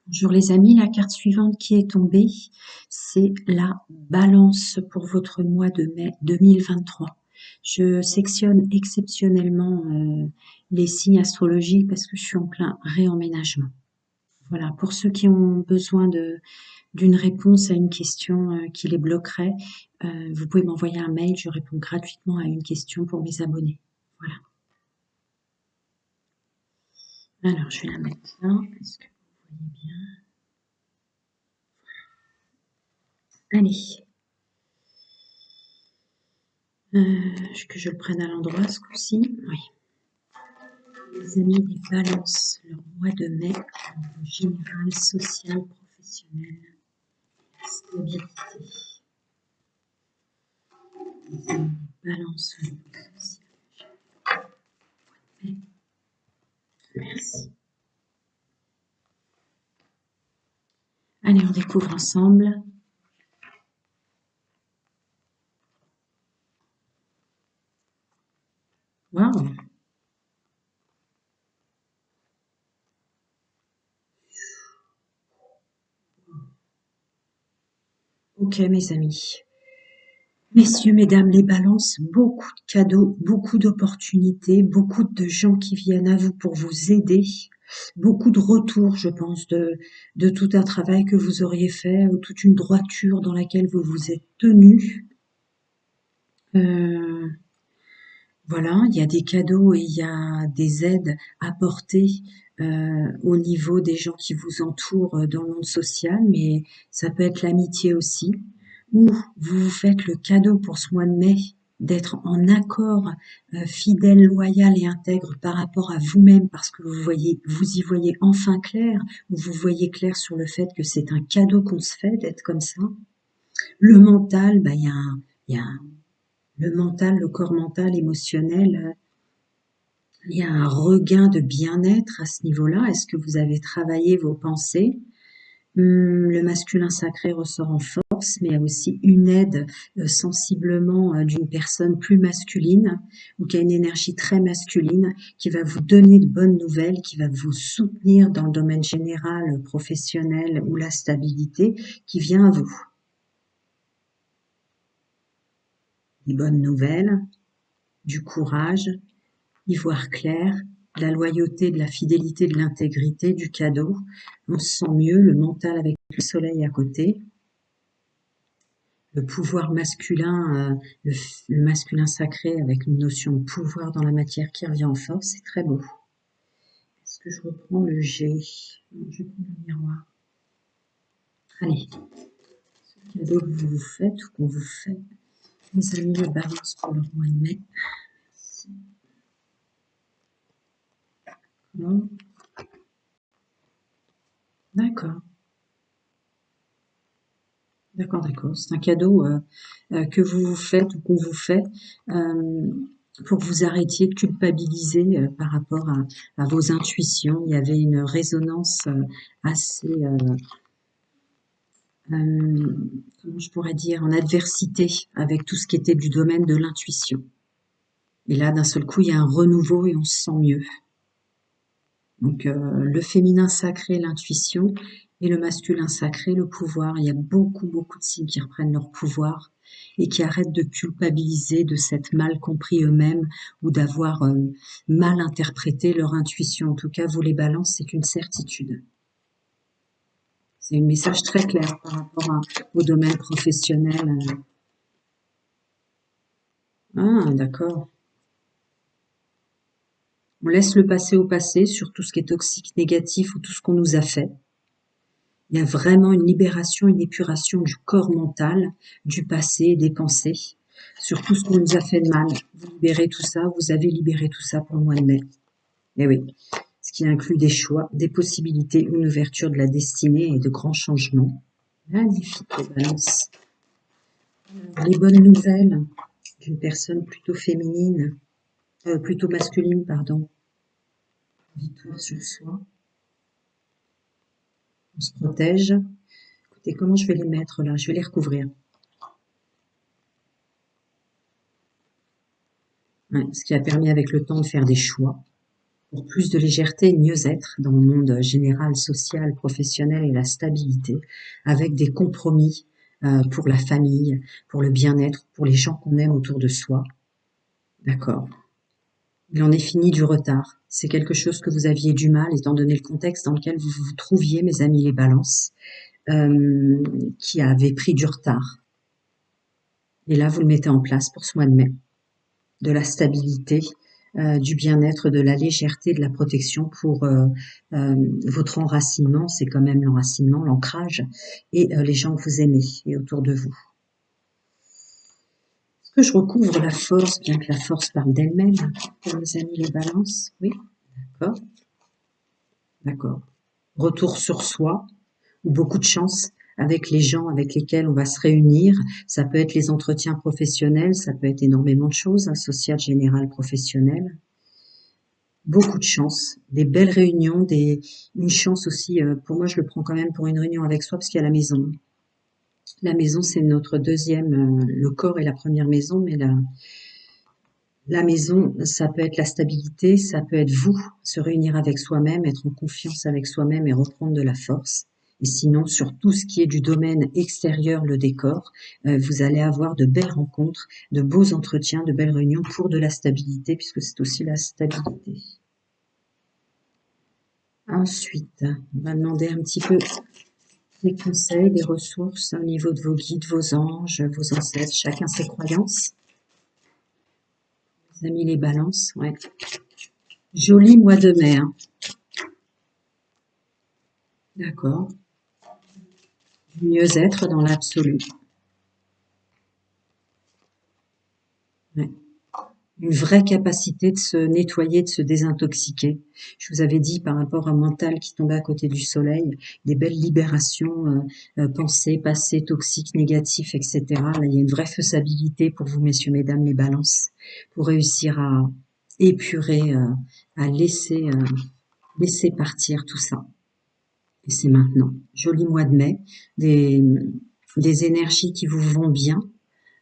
Bonjour les amis, la carte suivante qui est tombée, c'est la balance pour votre mois de mai 2023. Je sectionne exceptionnellement les signes astrologiques parce que je suis en plein réemménagement. Voilà, pour ceux qui ont besoin d'une réponse à une question qui les bloquerait, vous pouvez m'envoyer un mail, je réponds gratuitement à une question pour mes abonnés. Voilà. Alors, je vais la mettre là. Est-ce que vous voyez bien? Allez. Que je le prenne à l'endroit ce coup-ci. Oui. Les amis des balances, leur mois de mai, en général, social, professionnel, stabilité. Les amis des balances, au niveau social. Merci. Allez, on découvre ensemble. Waouh! Ok, mes amis. Messieurs, mesdames, les balances, beaucoup de cadeaux, beaucoup d'opportunités, beaucoup de gens qui viennent à vous pour vous aider, beaucoup de retours, je pense, de tout un travail que vous auriez fait ou toute une droiture dans laquelle vous vous êtes tenu. Voilà, il y a des cadeaux et il y a des aides apportées au niveau des gens qui vous entourent dans le monde social, mais ça peut être l'amitié aussi, ou vous vous faites le cadeau pour ce mois de mai d'être en accord, fidèle, loyal et intègre par rapport à vous-même parce que vous y voyez enfin clair, ou vous voyez clair sur le fait que c'est un cadeau qu'on se fait d'être comme ça. Le mental, bah, il y a le mental, le corps mental, émotionnel, il y a un regain de bien-être à ce niveau-là. Est-ce que vous avez travaillé vos pensées? Le masculin sacré ressort en force, mais il y a aussi une aide sensiblement d'une personne plus masculine ou qui a une énergie très masculine, qui va vous donner de bonnes nouvelles, qui va vous soutenir dans le domaine général, professionnel ou la stabilité, qui vient à vous. Des bonnes nouvelles, du courage, y voir clair, de la loyauté, de la fidélité, de l'intégrité, du cadeau. On se sent mieux, le mental avec le soleil à côté. Le pouvoir masculin, le masculin sacré avec une notion de pouvoir dans la matière qui revient en force, c'est très beau. Est-ce que je reprends le G? Non, je prends le miroir. Allez, ce cadeau que vous vous faites ou qu'on vous fait, mes amis, les balances pour le mois de mai. Merci. Non. D'accord. D'accord, d'accord. C'est un cadeau que vous vous faites ou qu'on vous fait pour que vous arrêtiez de culpabiliser par rapport à vos intuitions. Il y avait une résonance assez, comment je pourrais dire, en adversité avec tout ce qui était du domaine de l'intuition. Et là, d'un seul coup, il y a un renouveau et on se sent mieux. Donc, le féminin sacré, l'intuition, et le masculin sacré, le pouvoir. Il y a beaucoup, beaucoup de signes qui reprennent leur pouvoir et qui arrêtent de culpabiliser, de s'être mal compris eux-mêmes ou d'avoir mal interprété leur intuition. En tout cas, vous les balances, c'est une certitude. C'est un message très clair par rapport au domaine professionnel. Ah, d'accord. On laisse le passé au passé sur tout ce qui est toxique, négatif ou tout ce qu'on nous a fait. Il y a vraiment une libération, une épuration du corps mental, du passé, des pensées, sur tout ce qu'on nous a fait de mal. Vous libérez tout ça, vous avez libéré tout ça pour le mois de mai. Eh oui, ce qui inclut des choix, des possibilités, une ouverture de la destinée et de grands changements. Magnifique, les balances. Les bonnes nouvelles d'une personne plutôt féminine, plutôt masculine, pardon. Victoire sur soi. On se protège. Écoutez, comment je vais les mettre là? Je vais les recouvrir. Ouais, ce qui a permis avec le temps de faire des choix. pour plus de légèreté et de mieux-être dans le monde général, social, professionnel et la stabilité, avec des compromis pour la famille, pour le bien-être, pour les gens qu'on aime autour de soi. D'accord. Il en est fini du retard. C'est quelque chose que vous aviez du mal, étant donné le contexte dans lequel vous vous trouviez, mes amis les balances, euh, qui avaient pris du retard. Et là, vous le mettez en place pour ce mois de mai. De la stabilité, du bien-être, de la légèreté, de la protection pour votre enracinement, c'est quand même l'enracinement, l'ancrage, et les gens que vous aimez et autour de vous. Est-ce que je recouvre la force, bien que la force parle d'elle-même, pour mes amis les balances? Oui, d'accord, d'accord. Retour sur soi, ou beaucoup de chance avec les gens avec lesquels on va se réunir. Ça peut être les entretiens professionnels, ça peut être énormément de choses, social, général, professionnel. Beaucoup de chance, des belles réunions, une chance aussi, pour moi je le prends quand même pour une réunion avec soi parce qu'il y a la maison. La maison c'est notre deuxième, le corps est la première maison, mais la maison ça peut être la stabilité, ça peut être vous, se réunir avec soi-même, être en confiance avec soi-même et reprendre de la force. Et sinon, sur tout ce qui est du domaine extérieur, le décor, vous allez avoir de belles rencontres, de beaux entretiens, de belles réunions pour de la stabilité, puisque c'est aussi la stabilité. Ensuite, on va demander un petit peu des conseils, des ressources au niveau de vos guides, vos anges, vos ancêtres, chacun ses croyances. Vous avez mis les balances, ouais. Joli mois de mai, hein. D'accord. Mieux-être dans l'absolu. Ouais. Une vraie capacité de se nettoyer, de se désintoxiquer. Je vous avais dit par rapport à mental qui tombait à côté du soleil, des belles libérations, pensées, passées, toxiques, négatifs, etc. Là, il y a une vraie faisabilité pour vous, messieurs, mesdames, les balances, pour réussir à épurer, à laisser partir tout ça. Et c'est maintenant. Joli mois de mai, des énergies qui vous vont bien,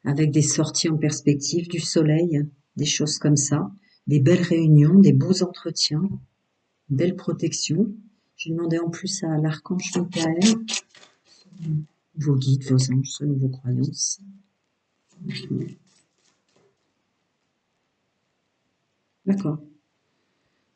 avec des sorties en perspective, du soleil, des choses comme ça, des belles réunions, des beaux entretiens, belle protection. J'ai demandé en plus à l'archange Michael vos guides, vos anges, selon vos croyances. D'accord.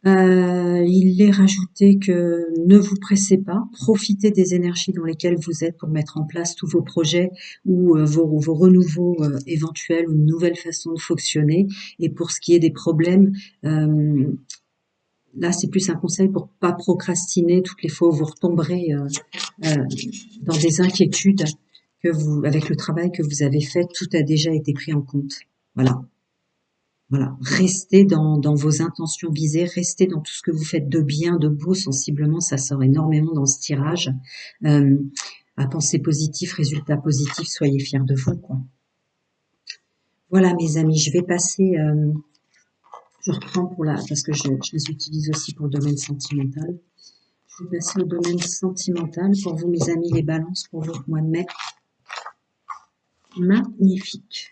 Il est rajouté que ne vous pressez pas, profitez des énergies dans lesquelles vous êtes pour mettre en place tous vos projets ou vos renouveaux éventuels ou une nouvelle façon de fonctionner. Et pour ce qui est des problèmes, là c'est plus un conseil pour pas procrastiner toutes les fois où vous retomberez euh, dans des inquiétudes que vous, avec le travail que vous avez fait, tout a déjà été pris en compte. Voilà. Voilà, restez dans vos intentions visées, restez dans tout ce que vous faites de bien, de beau, sensiblement, ça sort énormément dans ce tirage. Euh, à penser positif, résultat positif, soyez fiers de vous, quoi. Voilà, mes amis, je vais passer, je reprends parce que je les utilise aussi pour le domaine sentimental. Je vais passer au domaine sentimental pour vous, mes amis, les balances, pour votre mois de mai. Magnifique.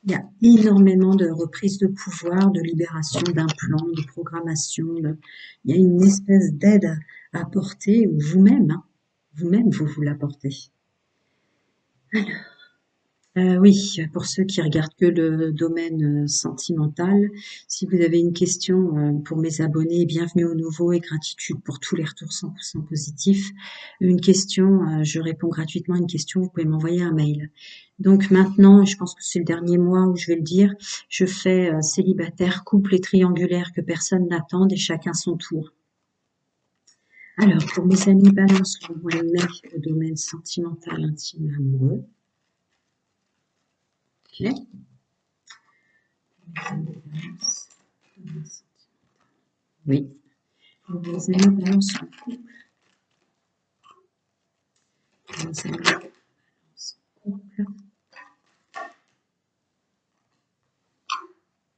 Il y a énormément de reprises de pouvoir, de libération d'un plan, de programmation. Il y a une espèce d'aide à apporter, ou vous-même, hein, vous-même, vous l'apportez. Oui, pour ceux qui regardent que le domaine sentimental, si vous avez une question pour mes abonnés, bienvenue au nouveau et gratitude pour tous les retours 100% positifs. Une question, je réponds gratuitement à une question, vous pouvez m'envoyer un mail. Donc maintenant, je pense que c'est le dernier mois où je vais le dire, je fais célibataire, couple et triangulaire que personne n'attende et chacun son tour. Alors, pour mes amis balance, le mois de mai, le domaine sentimental, intime, amoureux. Ok. Oui. Les amis balance en couple. Les amis balance en couple.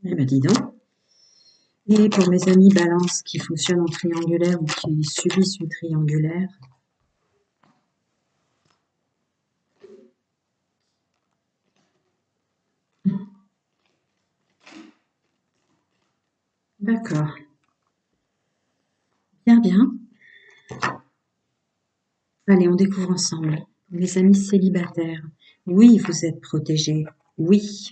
Eh ben dis donc. Et pour mes amis balance qui fonctionnent en triangulaire ou qui subissent une triangulaire. D'accord. Bien, bien. Allez, on découvre ensemble. Mes amis célibataires. Oui, vous êtes protégés. Oui.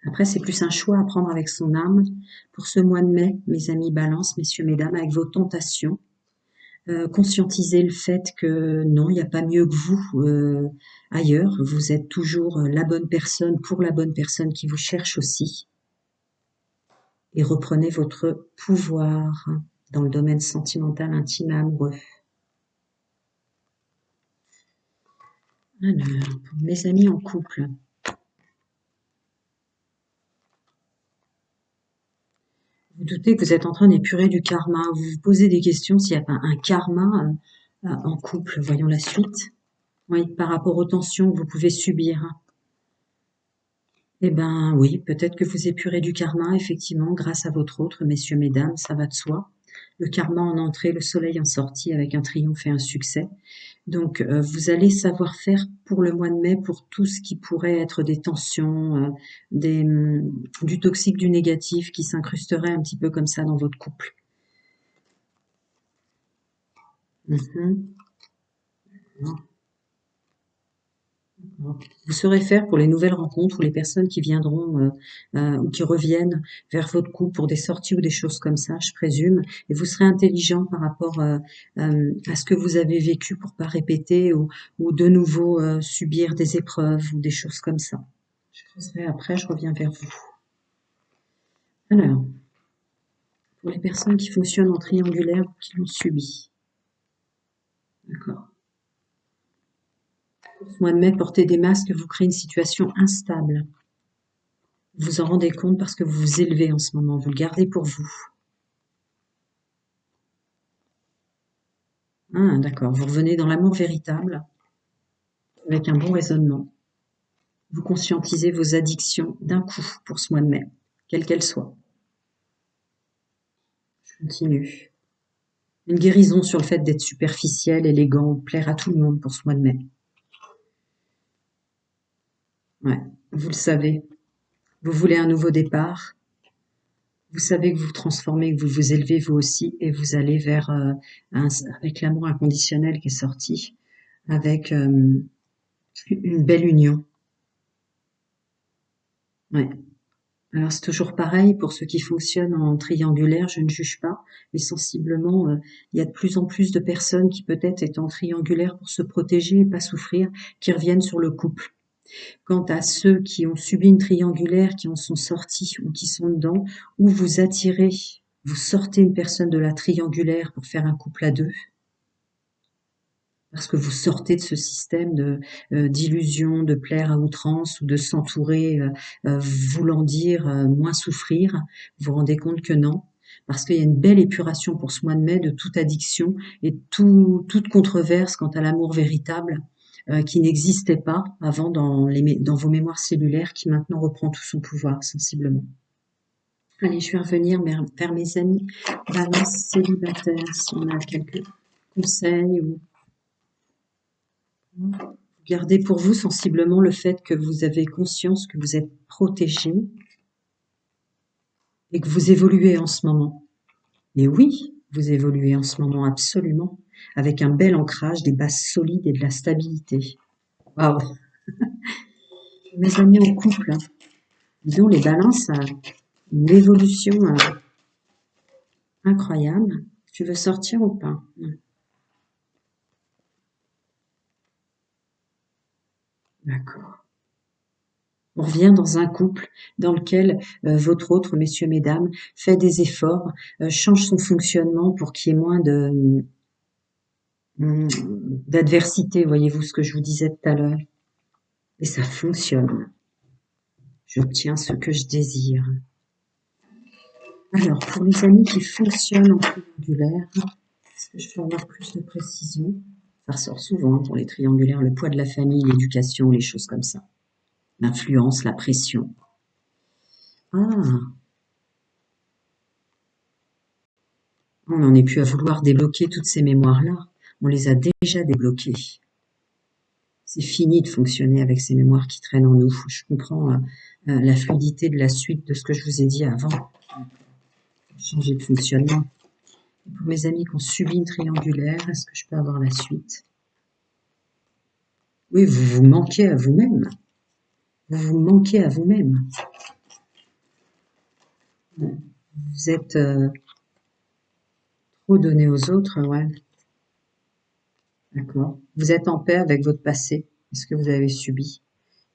Après, c'est plus un choix à prendre avec son âme. Pour ce mois de mai, mes amis balance, messieurs, mesdames, avec vos tentations, conscientisez le fait que non, il n'y a pas mieux que vous ailleurs. Vous êtes toujours la bonne personne pour la bonne personne qui vous cherche aussi. Et reprenez votre pouvoir dans le domaine sentimental, intime et amoureux. Alors, pour mes amis en couple, vous doutez que vous êtes en train d'épurer du karma. Vous vous posez des questions s'il n'y a pas un karma en couple. Voyons la suite. Oui, par rapport aux tensions que vous pouvez subir. Eh ben oui, peut-être que vous épurez du karma, effectivement, grâce à votre autre, messieurs, mesdames, ça va de soi. Le karma en entrée, le soleil en sortie, avec un triomphe et un succès. Donc, vous allez savoir faire pour le mois de mai, pour tout ce qui pourrait être des tensions, du toxique, du négatif qui s'incrusterait un petit peu comme ça dans votre couple. Mhm. Vous saurez faire pour les nouvelles rencontres ou les personnes qui viendront ou qui reviennent vers votre couple pour des sorties ou des choses comme ça, je présume. Et vous serez intelligent par rapport à ce que vous avez vécu pour pas répéter ou de nouveau subir des épreuves ou des choses comme ça. Je creuserai après, je reviens vers vous. Alors, pour les personnes qui fonctionnent en triangulaire ou qui l'ont subi. D'accord. Pour ce mois de mai, porter des masques vous crée une situation instable. Vous vous en rendez compte parce que vous vous élevez en ce moment, vous le gardez pour vous. Ah, d'accord, vous revenez dans l'amour véritable avec un bon raisonnement. Vous conscientisez vos addictions d'un coup pour ce mois de mai, quelles qu'elles soient. Je continue. Une guérison sur le fait d'être superficiel, élégant, plaire à tout le monde pour ce mois de mai. Ouais, vous le savez. Vous voulez un nouveau départ. Vous savez que vous vous transformez, que vous vous élevez vous aussi et vous allez vers, avec l'amour inconditionnel qui est sorti, avec une belle union. Ouais. Alors c'est toujours pareil pour ceux qui fonctionnent en triangulaire, je ne juge pas, mais sensiblement, il y a de plus en plus de personnes qui peut-être étant en triangulaire pour se protéger et pas souffrir, qui reviennent sur le couple. Quant à ceux qui ont subi une triangulaire, qui en sont sortis ou qui sont dedans, ou vous attirez, vous sortez une personne de la triangulaire pour faire un couple à deux, parce que vous sortez de ce système d'illusion, de plaire à outrance ou de s'entourer, voulant dire moins souffrir. Vous vous rendez compte que non, parce qu'il y a une belle épuration pour ce mois de mai de toute addiction et toute controverse quant à l'amour véritable qui n'existait pas avant dans vos mémoires cellulaires, qui maintenant reprend tout son pouvoir sensiblement. Allez, je vais revenir vers mes amis balance célibataires, si on a quelques conseils ou gardez pour vous sensiblement le fait que vous avez conscience que vous êtes protégé et que vous évoluez en ce moment. Et oui, vous évoluez en ce moment absolument, avec un bel ancrage, des bases solides et de la stabilité. Waouh! Mes amis en couple, disons les balances, une évolution incroyable. Tu veux sortir ou pas? D'accord. On revient dans un couple dans lequel votre autre, messieurs, mesdames, fait des efforts, change son fonctionnement pour qu'il y ait moins d'adversité, voyez-vous ce que je vous disais tout à l'heure. Et ça fonctionne. J'obtiens ce que je désire. Alors, pour les amis qui fonctionnent en triangulaire, est-ce que je peux avoir plus de précision? Ça ressort souvent pour les triangulaires, le poids de la famille, l'éducation, les choses comme ça. L'influence, la pression. Ah, on n'en est plus à vouloir débloquer toutes ces mémoires-là. On les a déjà débloquées. C'est fini de fonctionner avec ces mémoires qui traînent en nous. Je comprends la fluidité de la suite de ce que je vous ai dit avant. Changer de fonctionnement. Pour mes amis qui ont subi une triangulaire, est-ce que je peux avoir la suite? Oui, vous vous manquez à vous-même. Vous vous manquez à vous-même. Vous êtes trop donné aux autres, ouais. D'accord. Vous êtes en paix avec votre passé, ce que vous avez subi.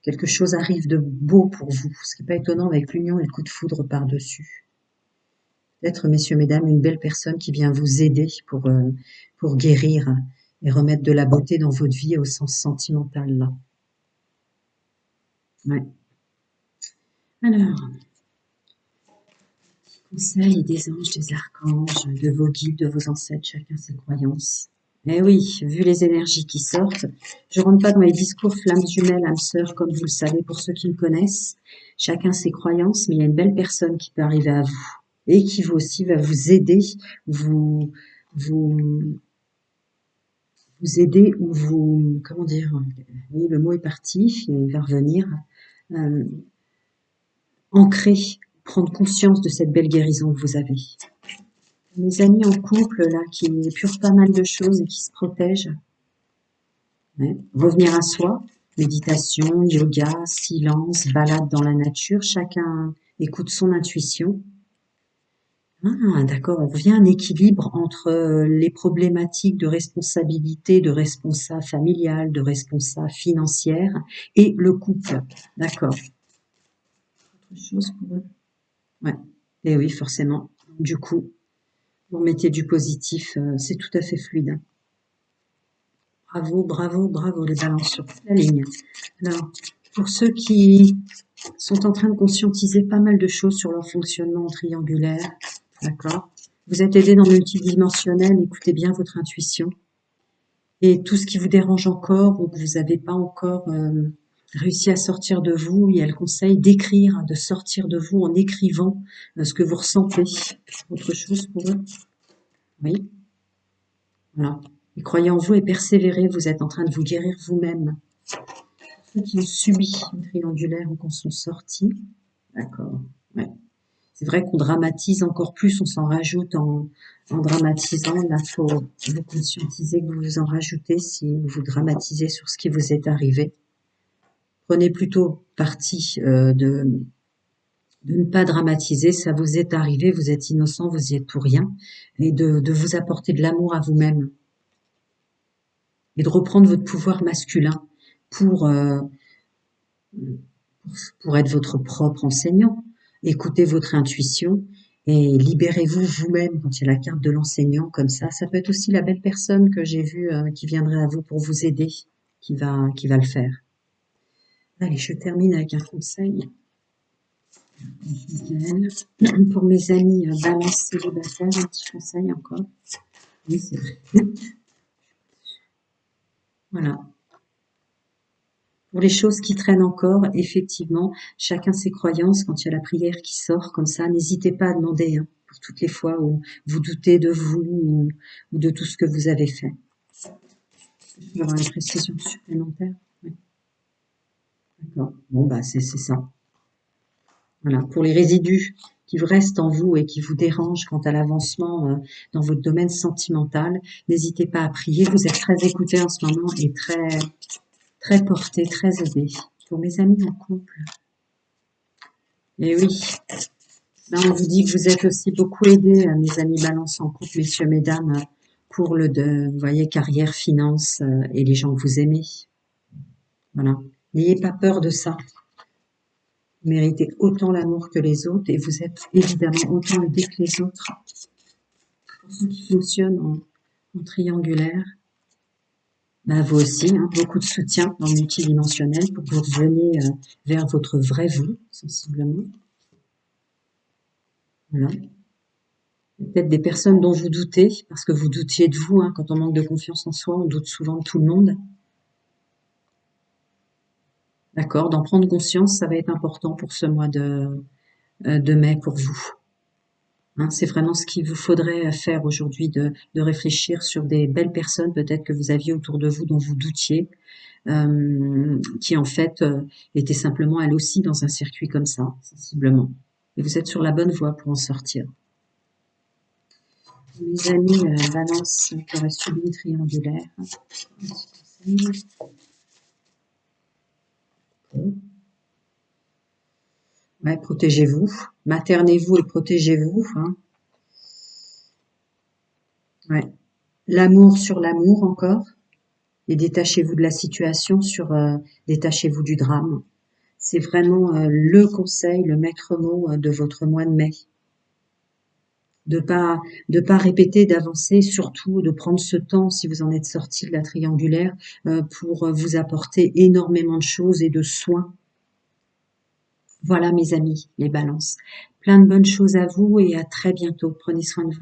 Quelque chose arrive de beau pour vous, ce qui n'est pas étonnant avec l'union et le coup de foudre par-dessus. Peut-être, messieurs, mesdames, une belle personne qui vient vous aider pour guérir et remettre de la beauté dans votre vie au sens sentimental, là. Ouais. Alors, conseils des anges, des archanges, de vos guides, de vos ancêtres, chacun ses croyances. Eh oui, vu les énergies qui sortent, je rentre pas dans les discours flammes jumelles, âmes sœurs, comme vous le savez pour ceux qui me connaissent. Chacun ses croyances, mais il y a une belle personne qui peut arriver à vous et qui vous aussi va vous aider, vous, vous, vous aider ou vous, comment dire, oui, le mot est parti, il va revenir, euh, ancrer, prendre conscience de cette belle guérison que vous avez. Mes amis en couple, là, qui épurent pas mal de choses et qui se protègent. Ouais. Revenir à soi, méditation, yoga, silence, balade dans la nature, chacun écoute son intuition. Ah, d'accord, on revient à un équilibre entre les problématiques de responsabilité, de responsable familial, de responsable financière et le couple. D'accord. Autre chose pour eux? Ouais. Et oui, forcément. Du coup, vous mettez du positif, c'est tout à fait fluide. Bravo, bravo, bravo les balances sur toute la ligne. Alors, pour ceux qui sont en train de conscientiser pas mal de choses sur leur fonctionnement triangulaire, d'accord? Vous êtes aidé dans le multidimensionnel, écoutez bien votre intuition. Et tout ce qui vous dérange encore ou que vous n'avez pas encore réussi à sortir de vous, il y a le conseil d'écrire, de sortir de vous en écrivant ce que vous ressentez. Autre chose pour eux? Oui, voilà. Et croyez en vous et persévérez, vous êtes en train de vous guérir vous-même. Ceux qui ont subi une triangulaire ou qu'on sont sortis, d'accord, ouais. C'est vrai qu'on dramatise encore plus, on s'en rajoute en dramatisant. Là, faut vous conscientiser que vous vous en rajoutez si vous dramatisez sur ce qui vous est arrivé. Prenez plutôt parti de ne pas dramatiser, ça vous est arrivé, vous êtes innocent, vous y êtes pour rien, et de vous apporter de l'amour à vous-même et de reprendre votre pouvoir masculin pour pour être votre propre enseignant. Écoutez votre intuition et libérez-vous vous-même quand il y a la carte de l'enseignant comme ça. Ça peut être aussi la belle personne que j'ai vue qui viendrait à vous pour vous aider, qui va le faire. Allez, je termine avec un conseil. Pour mes amis balance célibataires, un petit conseil encore. Oui, c'est vrai. Voilà. Pour les choses qui traînent encore, effectivement, chacun ses croyances. Quand il y a la prière qui sort comme ça, n'hésitez pas à demander pour toutes les fois où vous doutez de vous ou de tout ce que vous avez fait. Il y aura une précision supplémentaire. Oui. D'accord. Bon, bah c'est ça. Voilà. Pour les résidus qui vous restent en vous et qui vous dérangent quant à l'avancement dans votre domaine sentimental, n'hésitez pas à prier. Vous êtes très écoutés en ce moment et très portés, très aidés. Pour mes amis en couple. Et oui, là, on vous dit que vous êtes aussi beaucoup aidés, mes amis balance en couple, messieurs, mesdames, pour vous voyez, carrière, finance et les gens que vous aimez. Voilà. N'ayez pas peur de ça. Vous méritez autant l'amour que les autres et vous êtes évidemment autant aidés que les autres. Pour ceux qui fonctionnent en triangulaire, bah vous aussi, beaucoup de soutien dans le multidimensionnel pour que vous reveniez vers votre vrai vous, sensiblement. Voilà. Peut-être des personnes dont vous doutez, parce que vous doutiez de vous. Quand on manque de confiance en soi, on doute souvent de tout le monde. D'accord, d'en prendre conscience, ça va être important pour ce mois de mai pour vous. C'est vraiment ce qu'il vous faudrait faire aujourd'hui, de réfléchir sur des belles personnes peut-être que vous aviez autour de vous dont vous doutiez, qui en fait étaient simplement elles aussi dans un circuit comme ça, sensiblement. Et vous êtes sur la bonne voie pour en sortir. Mes amis Balance qui auraient subi une triangulaire. Un petit conseil. Ouais, protégez-vous, maternez-vous et protégez-vous. Hein. Ouais. L'amour sur l'amour encore. Et détachez-vous de la situation détachez-vous du drame. C'est vraiment le conseil, le maître mot de votre mois de mai. De pas répéter, d'avancer, surtout de prendre ce temps, si vous en êtes sorti de la triangulaire, pour vous apporter énormément de choses et de soins. Voilà mes amis, les balances. Plein de bonnes choses à vous et à très bientôt. Prenez soin de vous.